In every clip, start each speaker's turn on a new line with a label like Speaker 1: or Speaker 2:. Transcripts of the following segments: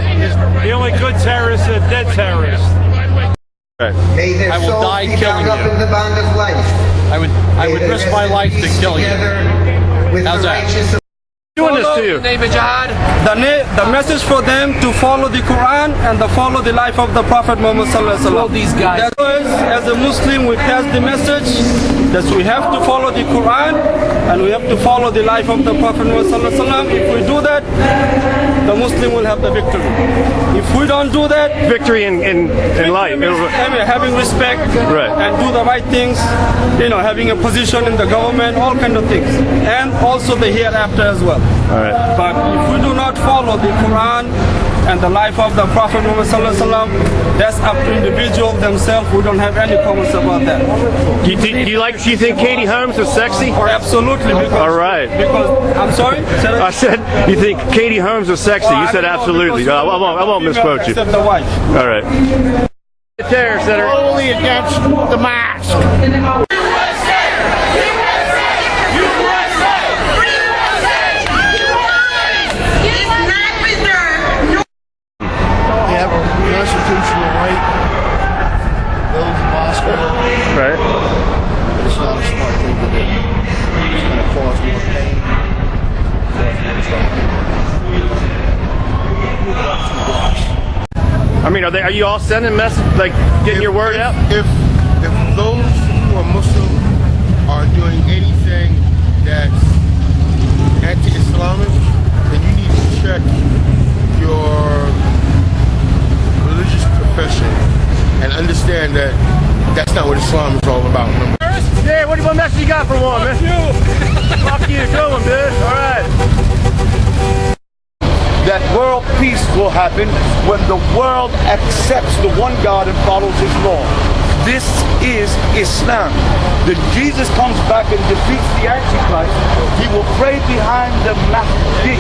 Speaker 1: The only good terrorist is a dead terrorist.
Speaker 2: May their
Speaker 3: I will
Speaker 2: souls
Speaker 3: die
Speaker 2: be
Speaker 3: killing
Speaker 2: bound up
Speaker 3: you.
Speaker 2: in the bond of life.
Speaker 3: I would risk my life to kill you.
Speaker 2: With
Speaker 3: How's
Speaker 2: the
Speaker 3: that?
Speaker 2: righteous
Speaker 4: Doing this to you. The message for them to follow the Quran and to follow the life of the Prophet Muhammad sallallahu alaihi wasallam.
Speaker 3: These guys.
Speaker 4: That was, as a Muslim, we pass the message that we have to follow the Quran and we have to follow the life of the Prophet Muhammad sallallahu alaihi wasallam. If we do that, the Muslim will have the victory. If we don't do that,
Speaker 1: Victory in life.
Speaker 4: having respect and do the right things, having a position in the government, all kind of things, and also the hereafter as well.
Speaker 1: All right.
Speaker 4: But if we do not follow the Quran and the life of the Prophet Muhammad sallallahu alaihi wasallam, that's up to individuals themselves. We don't have any comments about that.
Speaker 1: Do you think Katie Holmes is sexy?
Speaker 4: Absolutely. Because,
Speaker 1: All right.
Speaker 4: Because I'm sorry.
Speaker 1: I said you think Katie Holmes is sexy. You said absolutely. I won't misquote you.
Speaker 4: Except the wife.
Speaker 1: All right. The terrorists that are
Speaker 5: Totally against the mask. Constitutional right, build Moscow.
Speaker 1: right.
Speaker 5: It's not a smart thing to do. It's going to cause more pain, cause more trouble.
Speaker 1: I mean, are you all sending message, like getting your word out?
Speaker 5: If those who are Muslim are doing anything that's anti-Islamic, then you need to check your religious profession and understand that that's not what Islam is all about. Remember?
Speaker 1: Yeah, what message you got for one, man? Fuck you, good one, bitch. All right.
Speaker 6: That world peace will happen when the world accepts the one God and follows his law. This is Islam. When Jesus comes back and defeats the Antichrist, he will pray behind the Mahdi,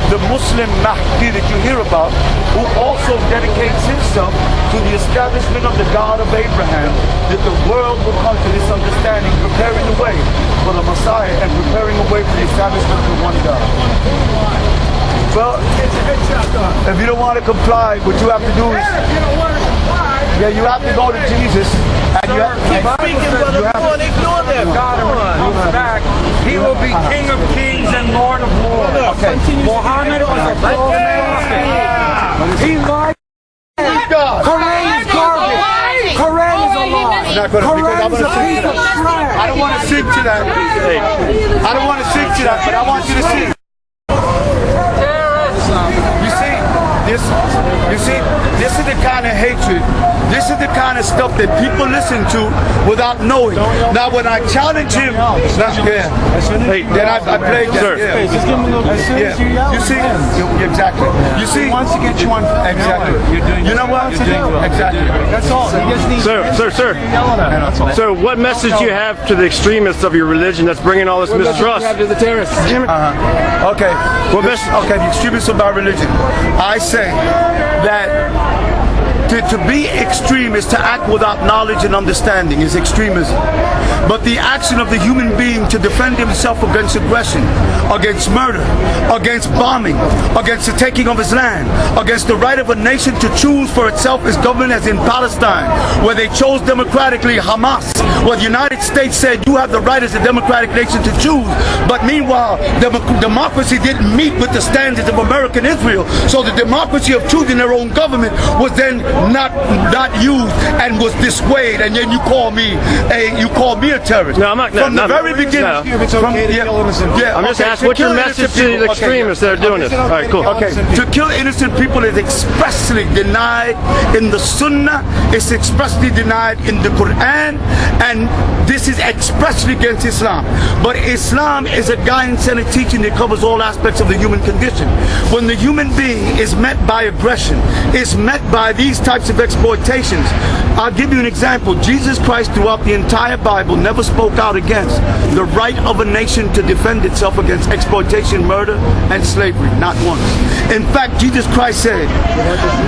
Speaker 6: the Muslim Mahdi that you hear about, who also dedicates himself to the establishment of the God of Abraham, that the world will come to this understanding, preparing the way for the Messiah and preparing the way for the establishment of the one God. Well, if you don't want to comply, what you have to do is, you have to go to Jesus, and you have to
Speaker 4: Ignore them. God comes back. He will be King of Kings and Lord of Lords.
Speaker 6: Okay.
Speaker 4: Muhammad was a false prophet. He lied. Quran is garbage. Quran is a lie.
Speaker 6: Not gonna, because I'm gonna sing to that. I don't want to sing to that. Hey, I don't want to sing to that, but I want you to sing. You see, this is the kind of hatred, this is the kind of stuff that people listen to without knowing. Now, when I challenge him, then I played that.
Speaker 1: Sir.
Speaker 6: You see, exactly. You see,
Speaker 7: wants to get you on film.
Speaker 6: exactly. You know what? Exactly.
Speaker 7: That's all. He just needs
Speaker 1: Sir. So, what message do you have to the extremists of your religion that's bringing all this mistrust?
Speaker 7: to the terrorists.
Speaker 6: Okay.
Speaker 1: What message?
Speaker 6: Okay, the extremists of our religion. I say that to be extreme is to act without knowledge and understanding, is extremism. But the action of the human being to defend himself against aggression, against murder, against bombing, against the taking of his land, against the right of a nation to choose for itself its government, as in Palestine, where they chose democratically Hamas, where the United States said you have the right as a democratic nation to choose, but meanwhile democracy didn't meet with the standards of American Israel, so the democracy of choosing their own government was then not used and was dissuaded, and then you call me a terrorist.
Speaker 1: No, I'm not.
Speaker 6: From the very beginning.
Speaker 1: No.
Speaker 7: It's okay to kill innocent people.
Speaker 6: Yeah,
Speaker 1: I'm just asking, what's your message to the extremists that are doing this? All right, cool.
Speaker 6: Okay, to kill innocent people is expressly denied in the Sunnah, it's expressly denied in the Quran, and this is expressly against Islam. But Islam is a guidance and a teaching that covers all aspects of the human condition. When the human being is met by aggression, is met by these types of exploitations, I'll give you an example. Jesus Christ throughout the entire Bible never spoke out against the right of a nation to defend itself against exploitation, murder, and slavery. Not once. In fact, Jesus Christ said,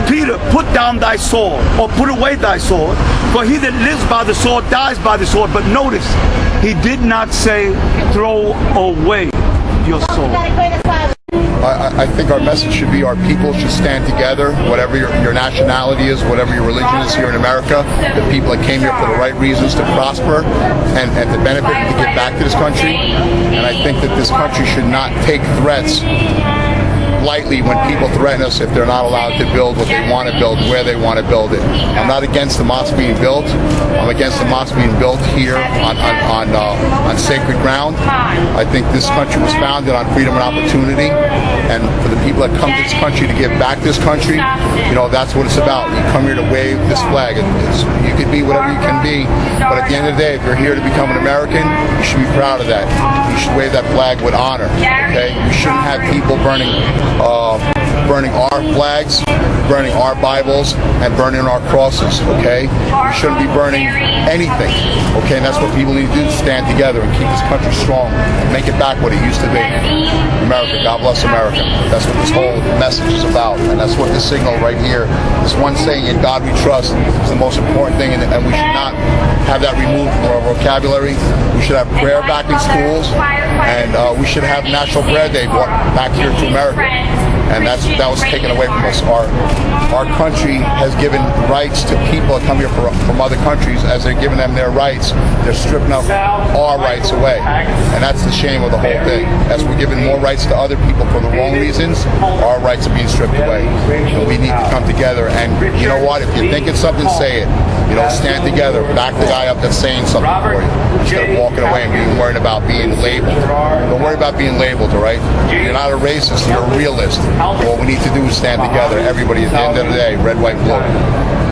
Speaker 6: Peter, put down thy sword, or put away thy sword, for he that lives by the sword dies by the sword. But notice, he did not say throw away your sword.
Speaker 8: I think our message should be our people should stand together, whatever your nationality is, whatever your religion is here in America. The people that came here for the right reasons to prosper and to benefit and to give back to this country. And I think that this country should not take threats lightly when people threaten us if they're not allowed to build what they want to build, where they want to build it. I'm not against the mosque being built. I'm against the mosque being built here on sacred ground. I think this country was founded on freedom and opportunity, and for the people that come to this country to give back this country, you know, that's what it's about. You come here to wave this flag. You can be whatever you can be, but at the end of the day, if you're here to become an American, you should be proud of that. You should wave that flag with honor, okay? You shouldn't have people burning our flags, burning our Bibles, and burning our crosses, okay? We shouldn't be burning anything, okay? And that's what people need to do, to stand together and keep this country strong and make it back what it used to be. America, God bless America. That's what this whole message is about, and that's what this signal right here, this one saying, "In God we trust," is the most important thing, and we should not have that removed from our vocabulary. We should have prayer back in schools, and we should have National Prayer Day brought back here to America. And that was taken away from us. Our country has given rights to people that come here from other countries. As they're giving them their rights, they're stripping up our rights away. And that's the shame of the whole thing. As we're giving more rights to other people for the wrong reasons, our rights are being stripped away. And we need to come together. And you know what? If you're thinking something, say it. You know, stand together. Back the guy up that's saying something for you. Instead of walking away and being worried about being labeled. Don't worry about being labeled, all right? You're not a racist. You're a realist. What we need to do is stand together. Everybody, at the end of the day, red, white, blue.